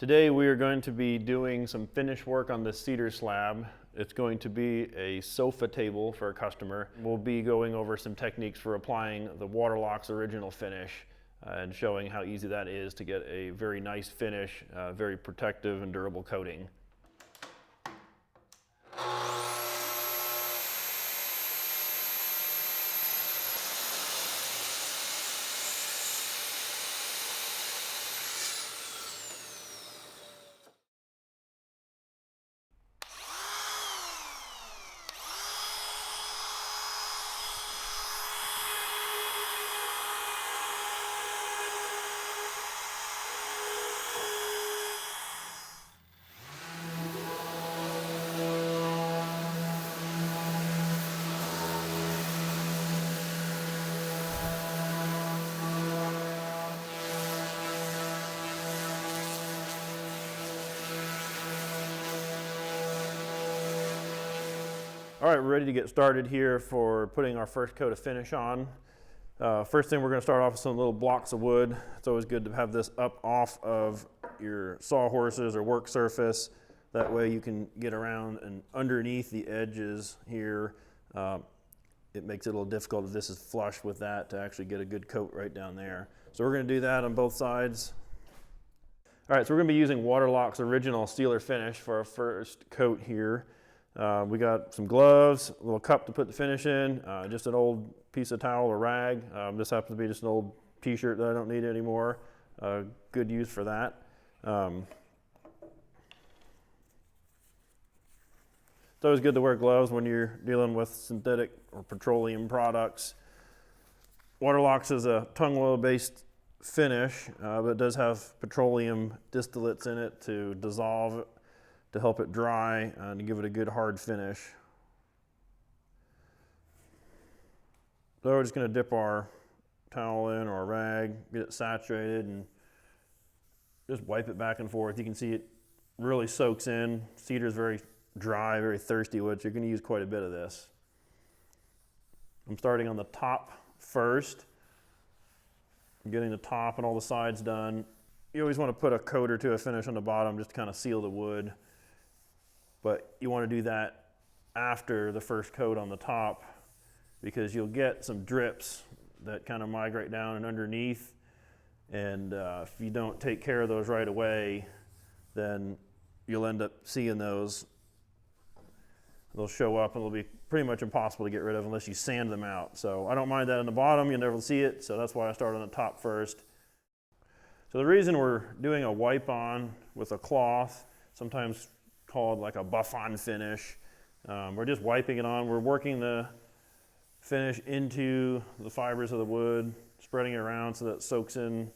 Today we are going to be doing some finish work on this cedar slab. It's going to be a sofa table for a customer. We'll be going over some techniques for applying the Waterlox original finish and showing how easy that is to get a very nice finish, very protective and durable coating. All right, we're ready to get started here for putting our first coat of finish on. First thing, we're going to start off with some little blocks of wood. It's always good to have this up off of your sawhorses or work surface. That way you can get around and underneath the edges here. It makes it a little difficult if this is flush with that to actually get a good coat right down there. So we're going to do that on both sides. All right, so we're going to be using Waterlox original sealer finish for our first coat here. We got some gloves, a little cup to put the finish in, just an old piece of towel or rag. This happens to be just an old t-shirt that I don't need anymore. Good use for that. It's always good to wear gloves when you're dealing with synthetic or petroleum products. Waterlox is a tung oil based finish, but it does have petroleum distillates in it to dissolve it, to help it dry and to give it a good hard finish. So we're just going to dip our towel in or a rag, get it saturated, and just wipe it back and forth. You can see it really soaks in. Cedar is very dry, very thirsty wood, so you're going to use quite a bit of this. I'm starting on the top first. I'm getting the top and all the sides done. You always want to put a coat or two of finish on the bottom just to kind of seal the wood. But you want to do that after the first coat on the top because you'll get some drips that kind of migrate down and underneath. And if you don't take care of those right away, then you'll end up seeing those. They'll show up and they'll be pretty much impossible to get rid of unless you sand them out. So I don't mind that on the bottom, you'll never see it. So that's why I start on the top first. So the reason we're doing a wipe on with a cloth, sometimes called like a buff-on finish. We're just wiping it on. We're working the finish into the fibers of the wood, spreading it around so that it soaks in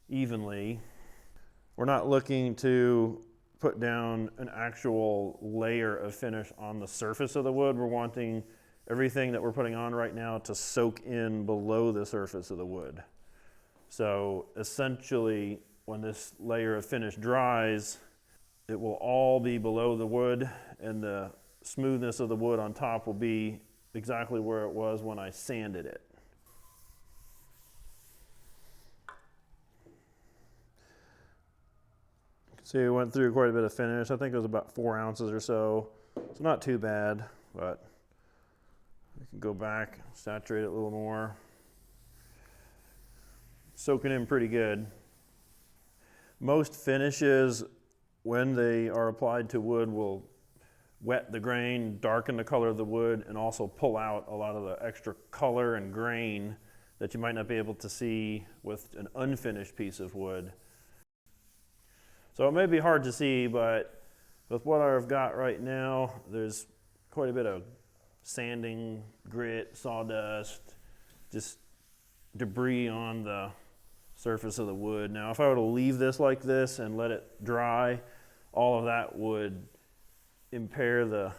evenly. We're not looking to put down an actual layer of finish on the surface of the wood. We're wanting everything that we're putting on right now to soak in below the surface of the wood. So essentially, when this layer of finish dries, it will all be below the wood, and the smoothness of the wood on top will be exactly where it was when I sanded it. You can see we went through quite a bit of finish. I think it was about 4 ounces or so. It's not too bad, but we can go back, saturate it a little more. Soaking in pretty good. Most finishes, when they are applied to wood, will wet the grain, darken the color of the wood, and also pull out a lot of the extra color and grain that you might not be able to see with an unfinished piece of wood. So it may be hard to see, but with what I've got right now, there's quite a bit of sanding, grit, sawdust, just debris on the surface of the wood. Now, if I were to leave this like this and let it dry, all of that would impair the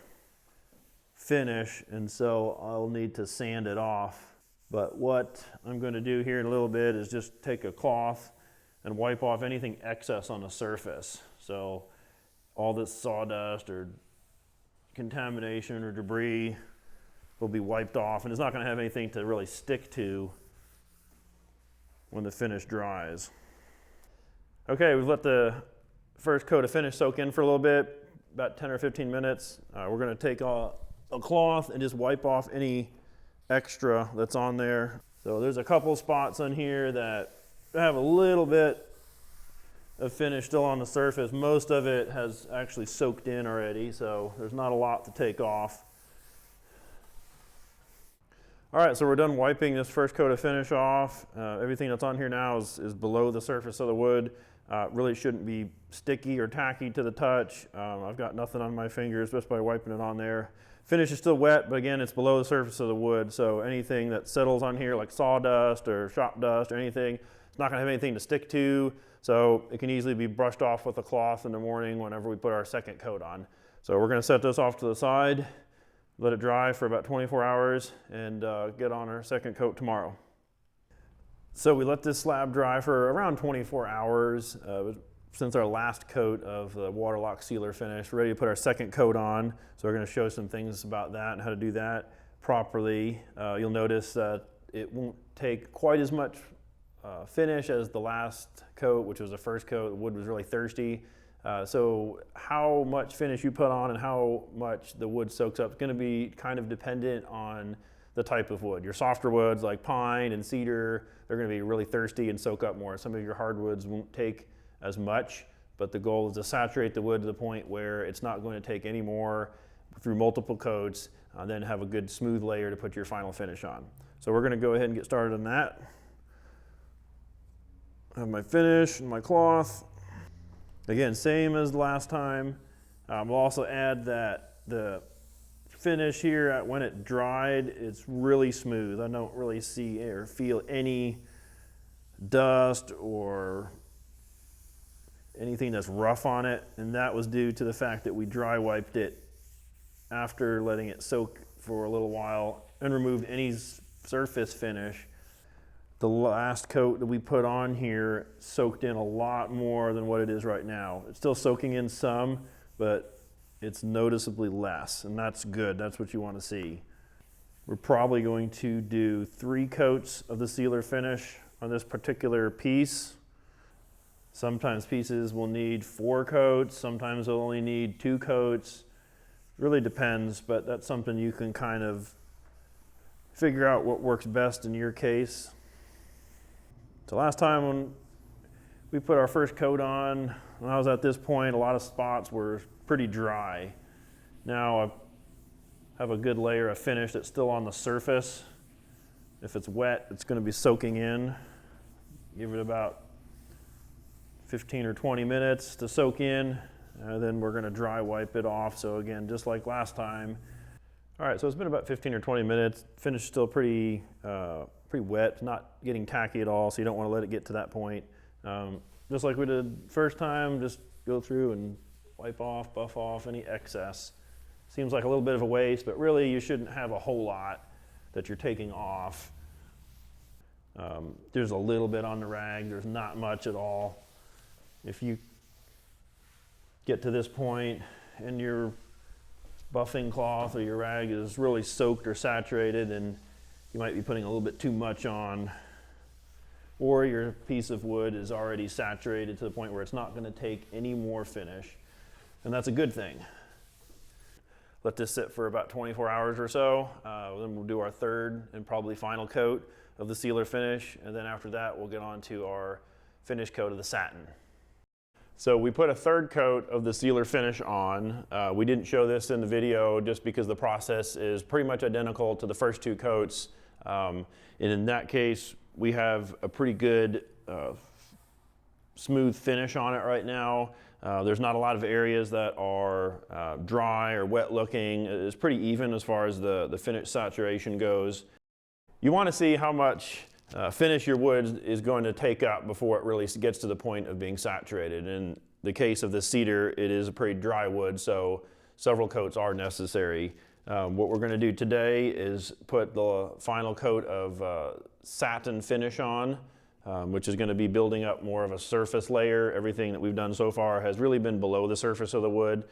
finish, and so I'll need to sand it off. But what I'm going to do here in a little bit is just take a cloth and wipe off anything excess on the surface. So all this sawdust or contamination or debris will be wiped off, and it's not going to have anything to really stick to when the finish dries. Okay, we've let the first coat of finish soak in for a little bit, about 10 or 15 minutes. We're going to take a cloth and just wipe off any extra that's on there. So there's a couple spots on here that have a little bit of finish still on the surface. Most of it has actually soaked in already, so there's not a lot to take off. All right, so we're done wiping this first coat of finish off. Everything that's on here now is below the surface of the wood. Really shouldn't be sticky or tacky to the touch. I've got nothing on my fingers just by wiping it on there. Finish is still wet, but again, it's below the surface of the wood, so anything that settles on here like sawdust or shop dust or anything, it's not gonna have anything to stick to, so it can easily be brushed off with a cloth in the morning whenever we put our second coat on. So we're gonna set this off to the side, let it dry for about 24 hours, and get on our second coat tomorrow. So we let this slab dry for around 24 hours since our last coat of the Waterlox sealer finish. We're ready to put our second coat on, so we're going to show some things about that and how to do that properly. You'll notice that it won't take quite as much finish as the last coat, which was the first coat. The wood was really thirsty. So how much finish you put on and how much the wood soaks up is going to be kind of dependent on the type of wood. Your softer woods like pine and cedar, they're going to be really thirsty and soak up more. Some of your hardwoods won't take as much, but the goal is to saturate the wood to the point where it's not going to take any more through multiple coats, then have a good smooth layer to put your final finish on. So we're going to go ahead and get started on that. I have my finish and my cloth. Again, same as last time. We'll also add that the finish here, when it dried, it's really smooth. I don't really see or feel any dust or anything that's rough on it, and that was due to the fact that we dry wiped it after letting it soak for a little while and removed any surface finish. The last coat that we put on here soaked in a lot more than what it is right now. It's still soaking in some, but it's noticeably less, and that's good. That's what you want to see. We're probably going to do 3 coats of the sealer finish on this particular piece. Sometimes pieces will need 4 coats, sometimes they'll only need 2 coats. Really depends, but that's something you can kind of figure out what works best in your case. So last time when we put our first coat on, when I was at this point, a lot of spots were pretty dry. Now I have a good layer of finish that's still on the surface. If it's wet, it's going to be soaking in. Give it about 15 or 20 minutes to soak in, and then we're going to dry wipe it off. So again, just like last time. All right, so it's been about 15 or 20 minutes. Finish is still pretty wet. It's not getting tacky at all, so you don't want to let it get to that point. Just like we did first time, just go through and wipe off, buff off any excess. Seems like a little bit of a waste, but really you shouldn't have a whole lot that you're taking off. There's a little bit on the rag. There's not much at all. If you get to this point and your buffing cloth or your rag is really soaked or saturated, and you might be putting a little bit too much on, or your piece of wood is already saturated to the point where it's not going to take any more finish, and that's a good thing. Let this sit for about 24 hours or so. Then we'll do our third and probably final coat of the sealer finish, and then after that we'll get on to our finish coat of the satin. So we put a third coat of the sealer finish on. We didn't show this in the video just because the process is pretty much identical to the first 2 coats. And in that case, we have a pretty good smooth finish on it right now. There's not a lot of areas that are dry or wet looking. It's pretty even as far as the finish saturation goes. You want to see how much finish your wood is going to take up before it really gets to the point of being saturated. In the case of the cedar, it is a pretty dry wood, so several coats are necessary. What we're going to do today is put the final coat of satin finish on, which is going to be building up more of a surface layer. Everything that we've done so far has really been below the surface of the wood.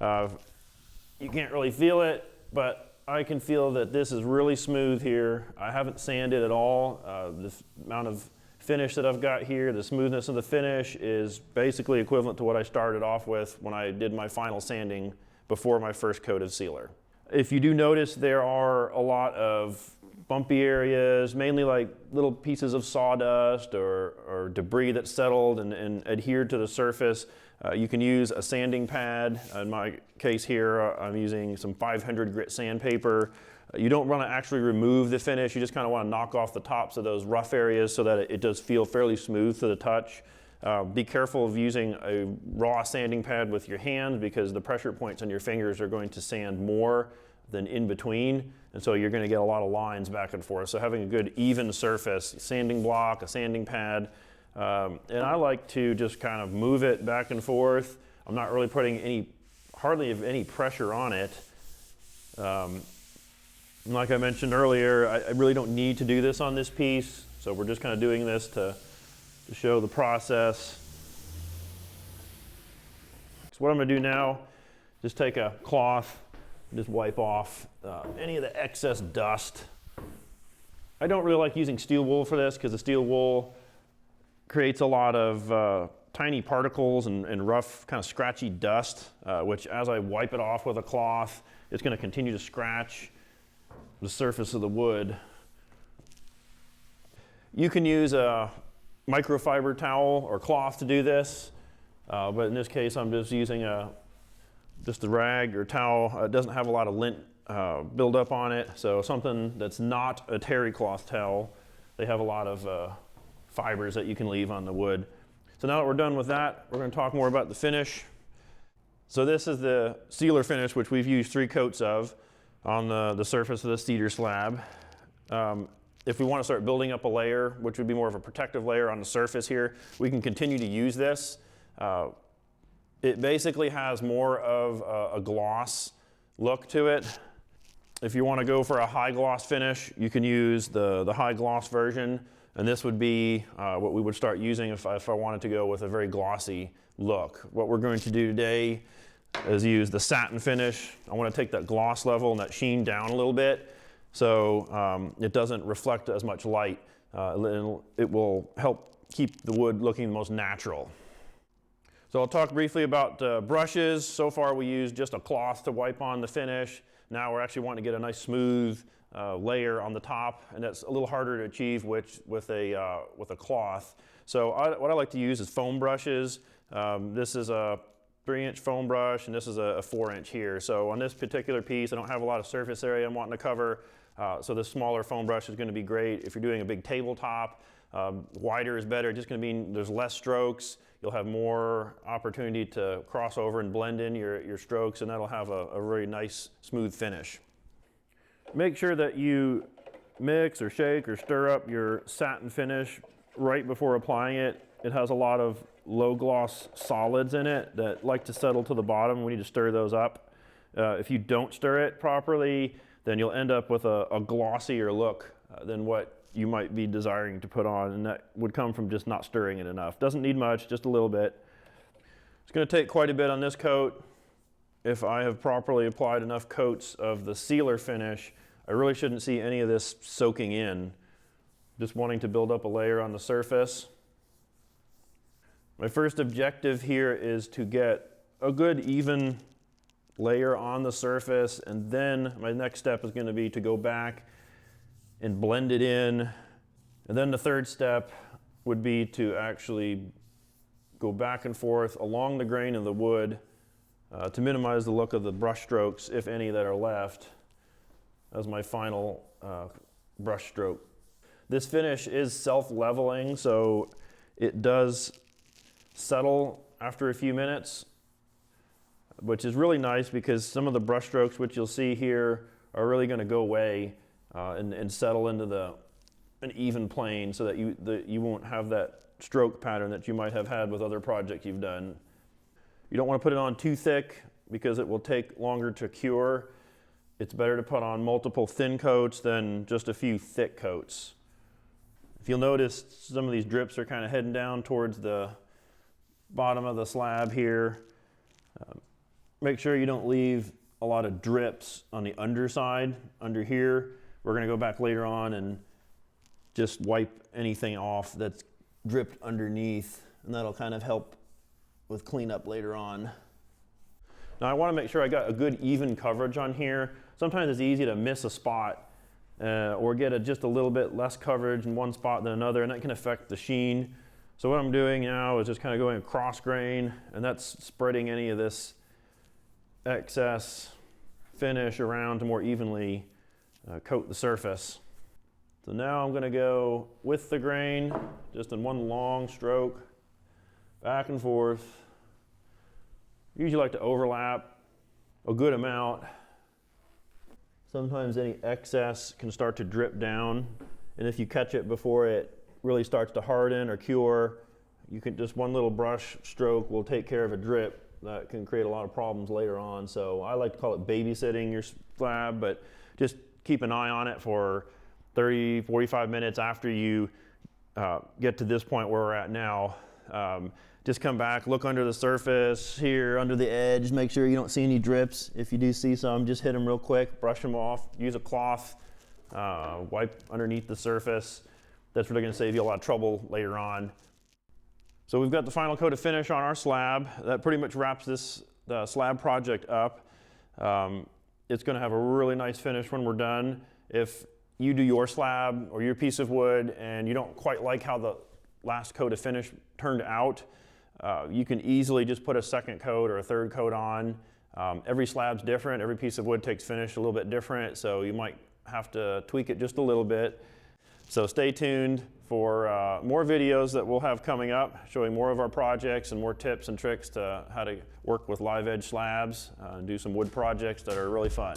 You can't really feel it, but I can feel that this is really smooth here. I haven't sanded at all. The amount of finish that I've got here, the smoothness of the finish is basically equivalent to what I started off with when I did my final sanding before my first coat of sealer. If you do notice, there are a lot of bumpy areas, mainly like little pieces of sawdust or debris that's settled and adhered to the surface. You can use a sanding pad. In my case here, I'm using some 500 grit sandpaper. You don't want to actually remove the finish, you just kind of want to knock off the tops of those rough areas so that it does feel fairly smooth to the touch. Be careful of using a raw sanding pad with your hands because the pressure points on your fingers are going to sand more than in between, and so you're going to get a lot of lines back and forth. So having a good even surface, sanding block, a sanding pad, and I like to just kind of move it back and forth. I'm not really putting hardly any pressure on it. Like I mentioned earlier, I really don't need to do this on this piece, so we're just kind of doing this to show the process. So what I'm going to do now, just take a cloth, just wipe off any of the excess dust. I don't really like using steel wool for this because the steel wool creates a lot of tiny particles and rough, kind of scratchy dust, which as I wipe it off with a cloth, it's going to continue to scratch the surface of the wood. You can use a microfiber towel or cloth to do this, but in this case I'm just using just a rag or towel. It doesn't have a lot of lint buildup on it, so something that's not a terry cloth towel. They have a lot of fibers that you can leave on the wood. So now that we're done with that, we're going to talk more about the finish. So this is the sealer finish, which we've used 3 coats of on the surface of the cedar slab. If we want to start building up a layer, which would be more of a protective layer on the surface here, we can continue to use this. It basically has more of a gloss look to it. If you want to go for a high gloss finish, you can use the high gloss version, and this would be what we would start using if I wanted to go with a very glossy look. What we're going to do today is use the satin finish. I want to take that gloss level and that sheen down a little bit so it doesn't reflect as much light. It will help keep the wood looking the most natural. So I'll talk briefly about brushes. So far we used just a cloth to wipe on the finish. Now we're actually wanting to get a nice smooth layer on the top, and that's a little harder to achieve with a cloth. So what I like to use is foam brushes. This is a 3-inch foam brush, and this is a 4-inch here. So on this particular piece, I don't have a lot of surface area I'm wanting to cover, so this smaller foam brush is going to be great. If you're doing a big tabletop, wider is better. It's just going to mean there's less strokes. You'll have more opportunity to cross over and blend in your strokes, and that'll have a very nice, smooth finish. Make sure that you mix or shake or stir up your satin finish right before applying it. It has a lot of low gloss solids in it that like to settle to the bottom. We need to stir those up. If you don't stir it properly, then you'll end up with a glossier look than what you might be desiring to put on, and that would come from just not stirring it enough. Doesn't need much, just a little bit. It's going to take quite a bit on this coat. If I have properly applied enough coats of the sealer finish, I really shouldn't see any of this soaking in. Just wanting to build up a layer on the surface. My first objective here is to get a good even layer on the surface, and then my next step is going to be to go back and blend it in. And then the third step would be to actually go back and forth along the grain of the wood to minimize the look of the brush strokes, if any, that are left, as my final brush stroke. This finish is self-leveling, so it does settle after a few minutes, which is really nice because some of the brush strokes, which you'll see here, are really going to go away and settle into an even plane so that you won't have that stroke pattern that you might have had with other projects you've done. You don't want to put it on too thick because it will take longer to cure. It's better to put on multiple thin coats than just a few thick coats. If you'll notice, some of these drips are kind of heading down towards the bottom of the slab here. Make sure you don't leave a lot of drips on the underside, under here. We're going to go back later on and just wipe anything off that's dripped underneath, and that'll kind of help with cleanup later on. Now I want to make sure I got a good even coverage on here. Sometimes it's easy to miss a spot or get just a little bit less coverage in one spot than another, and that can affect the sheen. So what I'm doing now is just kind of going across grain, and that's spreading any of this excess finish around to more evenly coat the surface. So now I'm going to go with the grain, just in one long stroke, back and forth. Usually like to overlap a good amount. Sometimes any excess can start to drip down, and if you catch it before it really starts to harden or cure, you can just one little brush stroke will take care of a drip that can create a lot of problems later on. So I like to call it babysitting your slab, but just keep an eye on it for 30, 45 minutes after you get to this point where we're at now. Just come back, look under the surface here, under the edge, make sure you don't see any drips. If you do see some, just hit them real quick, brush them off, use a cloth, wipe underneath the surface. That's really going to save you a lot of trouble later on. So we've got the final coat of finish on our slab. That pretty much wraps this slab project up. It's going to have a really nice finish when we're done. If you do your slab or your piece of wood and you don't quite like how the last coat of finish turned out, you can easily just put a second coat or a third coat on. Every slab's different. Every piece of wood takes finish a little bit different, so you might have to tweak it just a little bit. So stay tuned for more videos that we'll have coming up, showing more of our projects and more tips and tricks to how to work with live edge slabs and do some wood projects that are really fun.